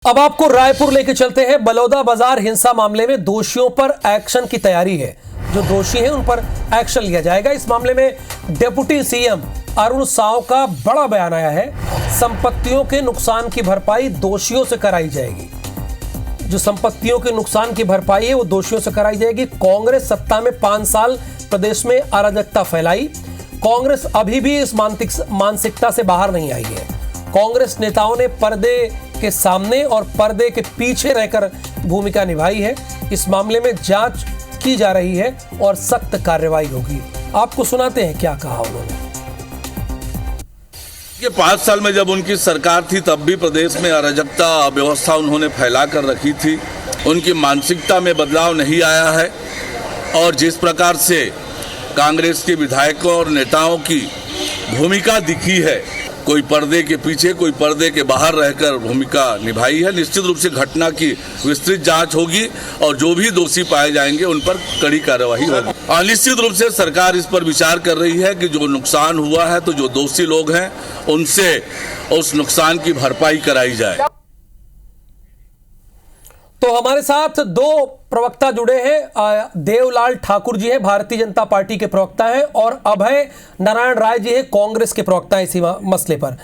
अब आपको रायपुर लेके चलते हैं। बलौदा बाजार हिंसा मामले में दोषियों पर एक्शन की तैयारी है। जो दोषी हैं उन पर एक्शन लिया जाएगा। इस मामले में डिप्टी सीएम अरुण साव का बड़ा बयान आया है। संपत्तियों के नुकसान की भरपाई दोषियों से कराई जाएगी। जो संपत्तियों के नुकसान की भरपाई है वो दोषियों से कराई जाएगी। कांग्रेस सत्ता में 5 साल प्रदेश में अराजकता फैलाई। कांग्रेस अभी भी इस मानसिकता से बाहर नहीं आई है। कांग्रेस नेताओं ने पर्दे के सामने और पर्दे के पीछे रहकर भूमिका निभाई है। इस मामले में जांच की जा रही है और सख्त कार्रवाई होगी। आपको सुनाते हैं क्या कहा उन्होंने। ये 5 साल में जब उनकी सरकार थी तब भी प्रदेश में अराजकता अव्यवस्था उन्होंने फैला कर रखी थी। उनकी मानसिकता में बदलाव नहीं आया है और जिस प्रकार से कांग्रेस के विधायकों और नेताओं की भूमिका दिखी है, कोई पर्दे के पीछे कोई पर्दे के बाहर रहकर भूमिका निभाई है। निश्चित रूप से घटना की विस्तृत जांच होगी और जो भी दोषी पाए जाएंगे उन पर कड़ी कार्रवाई होगी। और निश्चित रूप से सरकार इस पर विचार कर रही है कि जो नुकसान हुआ है तो जो दोषी लोग हैं उनसे उस नुकसान की भरपाई कराई जाए। तो हमारे साथ 2 प्रवक्ता जुड़े हैं। देवलाल ठाकुर जी हैं, भारतीय जनता पार्टी के प्रवक्ता हैं, और अभय नारायण राय जी हैं, कांग्रेस के प्रवक्ता हैं इसी मसले पर।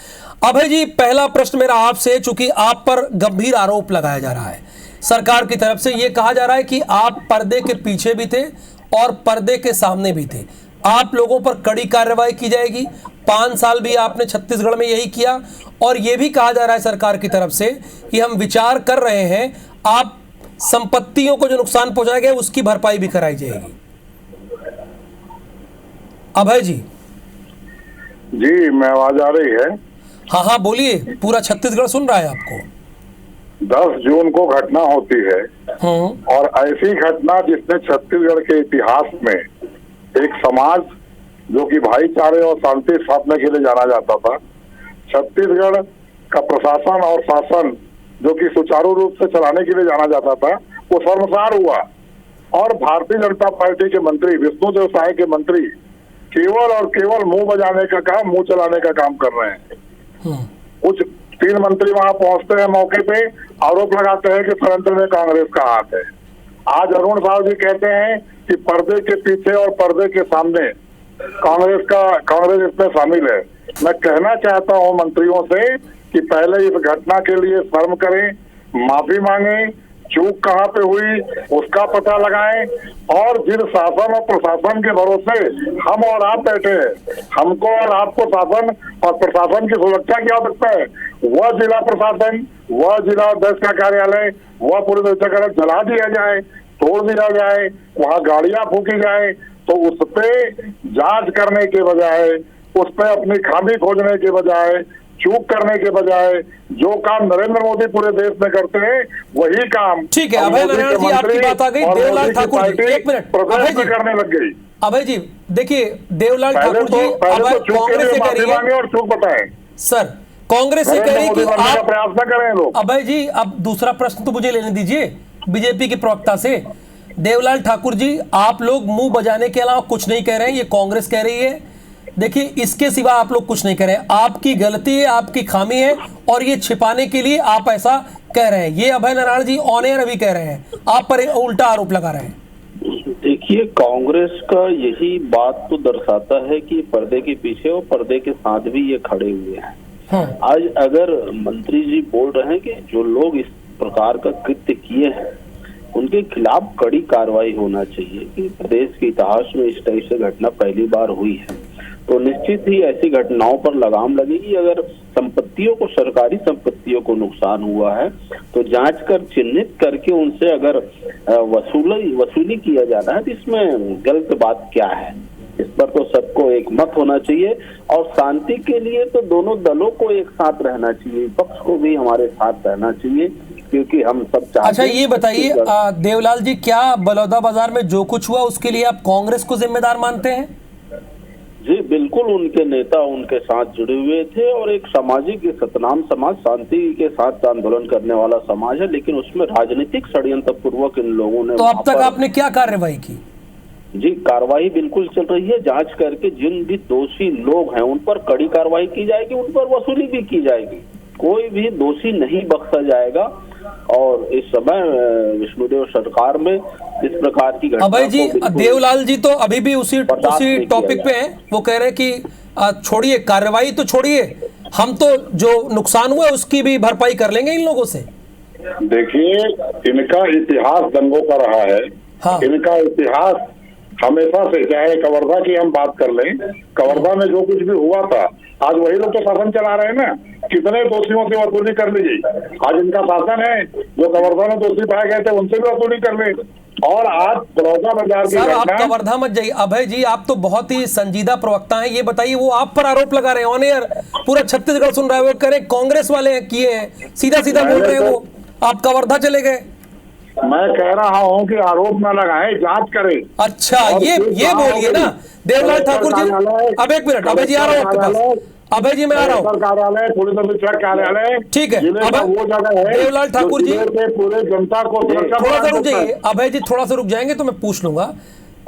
अभय जी, पहला प्रश्न मेरा आपसे, चूंकि आप पर गंभीर आरोप लगाया जा रहा है सरकार की तरफ से। यह कहा जा रहा है कि आप पर्दे के पीछे भी थे और पर्दे के सामने भी थे। आप लोगों पर कड़ी कार्रवाई की जाएगी। 5 साल भी आपने छत्तीसगढ़ में यही किया। और यह भी कहा जा रहा है सरकार की तरफ से कि हम विचार कर रहे हैं, आप संपत्तियों को जो नुकसान पहुंचाया गया उसकी भरपाई भी कराई जाएगी। अभय जी। जी, मैं आवाज आ रही है? हाँ, बोलिए। पूरा छत्तीसगढ़ सुन रहा है आपको। 10 जून को घटना होती है और ऐसी घटना जिसने छत्तीसगढ़ के इतिहास में एक समाज जो कि भाईचारे और शांति स्थापना के लिए जाना जाता था, छत्तीसगढ़ का प्रशासन और शासन जो कि सुचारू रूप से चलाने के लिए जाना जाता था, वो शर्मसार हुआ। और भारतीय जनता पार्टी के मंत्री, विष्णुदेव साय के मंत्री केवल और केवल मुंह बजाने का काम, मुंह चलाने का काम कर रहे हैं। कुछ 3 मंत्री वहां पहुंचते हैं, मौके पे आरोप लगाते हैं कि षड्यंत्र में कांग्रेस का हाथ है। आज अरुण साव जी कहते हैं कि पर्दे के पीछे और पर्दे के सामने कांग्रेस इसमें शामिल है। मैं कहना चाहता हूं मंत्रियों से कि पहले इस घटना के लिए शर्म करें, माफी मांगे, चूक कहां पे हुई उसका पता लगाएं। और जिन शासन और प्रशासन के भरोसे हम और आप बैठे हैं, हमको और आपको शासन और प्रशासन की सुरक्षा की आवश्यकता है। वह जिला प्रशासन, वह जिला अध्यक्ष का कार्यालय, वह पुलिस अधीक्षक जला दिया जाए, तोड़ दिया जाए, वहां गाड़ियां फूकी जाए, तो उस पे जांच करने के बजाय, उस पे अपनी खामी खोजने के बजाय, चूक करने के बजाय जो काम नरेंद्र मोदी पूरे देश में करते हैं वही काम, ठीक है। अभय नारायण जी, आपकी बात आ गई। देवलाल ठाकुर जी, 1 मिनट। अभय जी करने लग गई। अभय जी देखिए, देवलाल ठाकुर जी, कांग्रेस से कह रही है और चूक बताएं सर, कांग्रेस से कह रही कि आप प्रयास न करें लोग। अभय जी, अब दूसरा प्रश्न तो मुझे लेने दीजिए बीजेपी के प्रवक्ता से। देवलाल ठाकुर जी, आप लोग मुंह बजाने के अलावा कुछ नहीं कह रहे हैं, ये कांग्रेस कह रही है। देखिए, इसके सिवा आप लोग कुछ नहीं कह रहे हैं। आपकी गलती है, आपकी खामी है, और ये छिपाने के लिए आप ऐसा कह रहे हैं। ये अभय नारायण जी ऑन एयर अभी कह रहे हैं, आप पर उल्टा आरोप लगा रहे हैं। देखिए, कांग्रेस का यही बात तो दर्शाता है कि पर्दे के पीछे और पर्दे के साथ भी ये खड़े हुए हैं। आज अगर मंत्री जी बोल रहे हैं कि जो लोग इस प्रकार का कृत्य किए हैं उनके खिलाफ कड़ी कार्रवाई होना चाहिए, कि प्रदेश के इतिहास में इस टाइप से घटना पहली बार हुई है, तो निश्चित ही ऐसी घटनाओं पर लगाम लगेगी। अगर संपत्तियों को, सरकारी संपत्तियों को नुकसान हुआ है तो जांच कर चिन्हित करके उनसे अगर वसूली किया जाना है तो इसमें गलत बात क्या है? इस पर तो सबको एक मत होना चाहिए। और शांति के लिए तो दोनों दलों को एक साथ रहना चाहिए, विपक्ष को भी हमारे साथ रहना चाहिए, क्योंकि हम सब चाहते हैं। अच्छा, ये बताइए देवलाल जी, क्या बलौदा बाजार में जो कुछ हुआ उसके लिए आप कांग्रेस को जिम्मेदार मानते हैं? जी बिल्कुल, उनके नेता उनके साथ जुड़े हुए थे और एक सामाजिक सतनाम समाज, शांति के साथ आंदोलन करने वाला समाज है, लेकिन उसमें राजनीतिक षड्यंत्र पूर्वक इन लोगों ने। तो अब तक आपने क्या कार्रवाई की? जी, कार्रवाई बिल्कुल चल रही है। जांच करके जिन भी दोषी लोग हैं उन पर कड़ी कार्रवाई की जाएगी, उन पर वसूली भी की जाएगी। कोई भी दोषी नहीं बख्शा जाएगा। और इस समय विष्णुदेव सरकार में इस प्रकार की घटना अभय जी, देवलाल जी तो अभी भी उसी टॉपिक पे हैं। वो कह रहे हैं कि छोड़िए कार्रवाई तो छोड़िए, हम तो जो नुकसान हुआ उसकी भी भरपाई कर लेंगे इन लोगों से। देखिए, इनका इतिहास दंगों का रहा है। हाँ। इनका इतिहास हमेशा से, चाहे कवर्धा की हम बात कर लें, कवर्धा में जो कुछ भी हुआ था, आज वही लोग तो शासन चला रहे हैं ना। कितने दोषियों से वसूली कर ली गई, आज इनका शासन है। जो कवर्धा में दोषी पाए गए थे उनसे भी वसूली कर ले। और आज बलौदा बाजार की सर, आप कवर्धा मत जाइए। अभय जी, आप तो बहुत ही संजीदा प्रवक्ता हैं। ये बताइए, वो आप पर आरोप लगा रहे हैं ऑन एयर, पूरा छत्तीसगढ़ सुन रहा है। वो करें कांग्रेस वाले हैं किए हैं, सीधा सीधा बोल रहे हैं। वो आप कवर्धा चले गए। मैं कह रहा हूँ कि आरोप न लगाए, जांच करें। अच्छा, ये बोलिए ना देवलाल ठाकुर जी। अब एक मिनट अभय जी, आ रहा हूँ आपके पास। अभय जी मैं आ रहा हूँ। कार्यालय, पुलिस अधीक्षक कार्यालय, ठीक है। वो जगह है देवलाल ठाकुर जी, पूरे जनता को थोड़ा सा रुक जाइए। अभय जी थोड़ा सा रुक जाएंगे तो मैं पूछ लूंगा।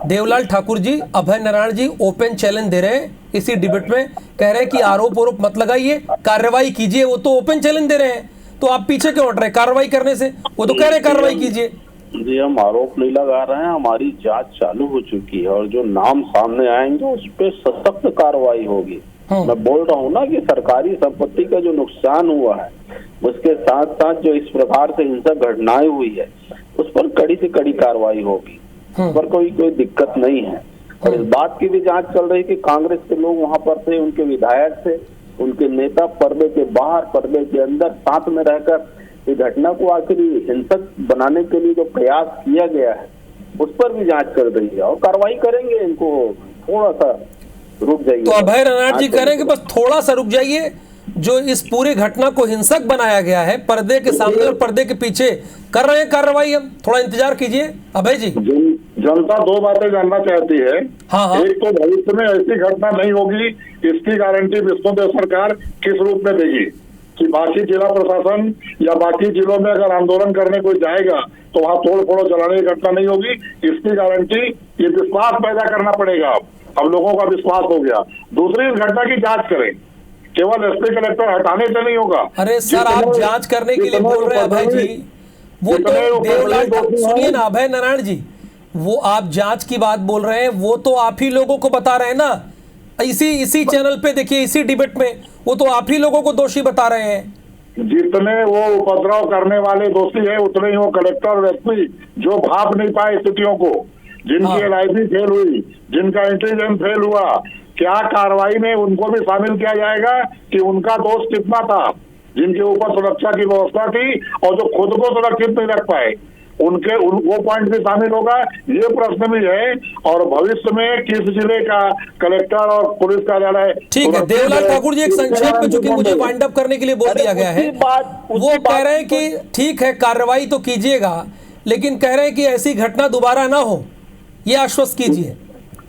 देवलाल ठाकुर जी, अभय नारायण जी ओपन चैलेंज दे रहे हैं इसी डिबेट में, कह रहे हैं कि आरोप मत लगाइए, कार्रवाई कीजिए। वो तो ओपन चैलेंज दे रहे हैं, तो आप पीछे क्यों हट रहे हैं कार्रवाई करने से? वो तो कह रहे हैं कार्रवाई कीजिए। जी, हम आरोप नहीं लगा रहे हैं, हमारी जांच चालू हो चुकी है और जो नाम सामने आएंगे उस पर सख्त कार्रवाई होगी। मैं बोल रहा हूँ ना कि सरकारी संपत्ति का जो नुकसान हुआ है, उसके साथ साथ जो इस प्रकार से हिंसक घटनाएं हुई है, उस पर कड़ी से कड़ी कार्रवाई होगी। उस पर कोई दिक्कत नहीं है। और इस बात की भी जांच चल रही है कि कांग्रेस के लोग वहां पर थे, उनके विधायक थे, उनके नेता पर्दे के बाहर पर्दे के अंदर साथ में रहकर इस घटना को आखिर हिंसक बनाने के लिए जो प्रयास किया गया है उस पर भी जांच चल रही है और कार्रवाई करेंगे। इनको थोड़ा सा रुक जाइए। तो अभय नारायण जी कह रहे हैं कि बस थोड़ा सा रुक जाइए। जो इस पूरे घटना को हिंसक बनाया गया है, पर्दे के सामने और पर्दे के पीछे कर रहे हैं कार्रवाई, हम थोड़ा इंतजार कीजिए। अभय जी, जनता दो बातें जानना चाहती है। हाँ। एक तो भविष्य में ऐसी घटना नहीं होगी, इसकी गारंटी विष्णुदेव सरकार किस रूप में देगी कि बाकी जिला प्रशासन या बाकी जिलों में अगर आंदोलन करने कोई जाएगा तो वहाँ तोड़ फोड़ जलाने की घटना नहीं होगी। इसकी गारंटी, ये विश्वास पैदा करना पड़ेगा। हम लोगों का विश्वास हो गया। दूसरी, इस घटना की जांच करें, केवल एसपी कलेक्टर हटाने से नहीं होगा। अरे सर, आप जांच करने के लिए बोल रहे हैं अभय जी, वो तो देवलाल सुनिए ना अभय नारायण जी, वो आप जांच की बात बोल रहे हैं, वो तो आप ही लोगों को बता रहे हैं ना। इसी चैनल पे देखिए, इसी डिबेट में वो तो आप ही लोगों को दोषी बता रहे हैं। जितने वो उपद्रव करने वाले दोषी है, उतने ही वो कलेक्टर और एसपी जो भाप नहीं पाए स्थितियों को, जिनकी एलआईसी फेल हुई, जिनका इंटेलिजेंस फेल हुआ, क्या कार्रवाई में उनको भी शामिल किया जाएगा कि उनका दोष कितना था? जिनके ऊपर सुरक्षा की व्यवस्था थी और जो खुद को सुरक्षित नहीं रख पाए, वो पॉइंट भी शामिल होगा। ये प्रश्न भी है। और भविष्य में किस जिले का कलेक्टर और पुलिस कार्यालय, ठीक है देवलाल ठाकुर जी, एक संक्षेप में, चूंकि मुझे वाइंड अप करने के लिए बोल दिया गया है, वो कह रहे हैं कि ठीक है कार्रवाई तो कीजिएगा, लेकिन कह रहे हैं कि ऐसी घटना दोबारा ना हो, ये आश्वस्त कीजिए।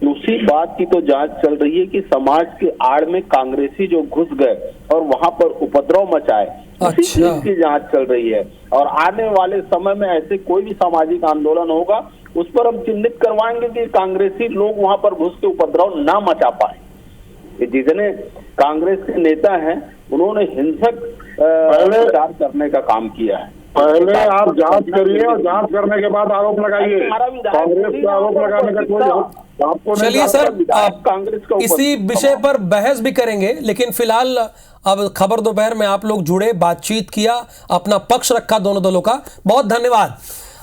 उसी बात की तो जांच चल रही है कि समाज के आड़ में कांग्रेसी जो घुस गए और वहां पर उपद्रव मचाए, उसी चीज की जांच चल रही है। और आने वाले समय में ऐसे कोई भी सामाजिक आंदोलन होगा, उस पर हम चिन्हित करवाएंगे कि कांग्रेसी लोग वहां पर घुस के उपद्रव ना मचा पाए। जितने कांग्रेस के नेता हैं, उन्होंने हिंसक प्रचार करने का काम किया है। पहले आप जांच करिए और जांच करने के बाद आरोप लगाइए। कांग्रेस पे आरोप लगाने का कोई आपको नहीं। चलिए सर, आप कांग्रेस का इसी विषय पर बहस भी करेंगे, लेकिन फिलहाल अब खबर दोपहर में आप लोग जुड़े, बातचीत किया, अपना पक्ष रखा दोनों दलों का। बहुत धन्यवाद।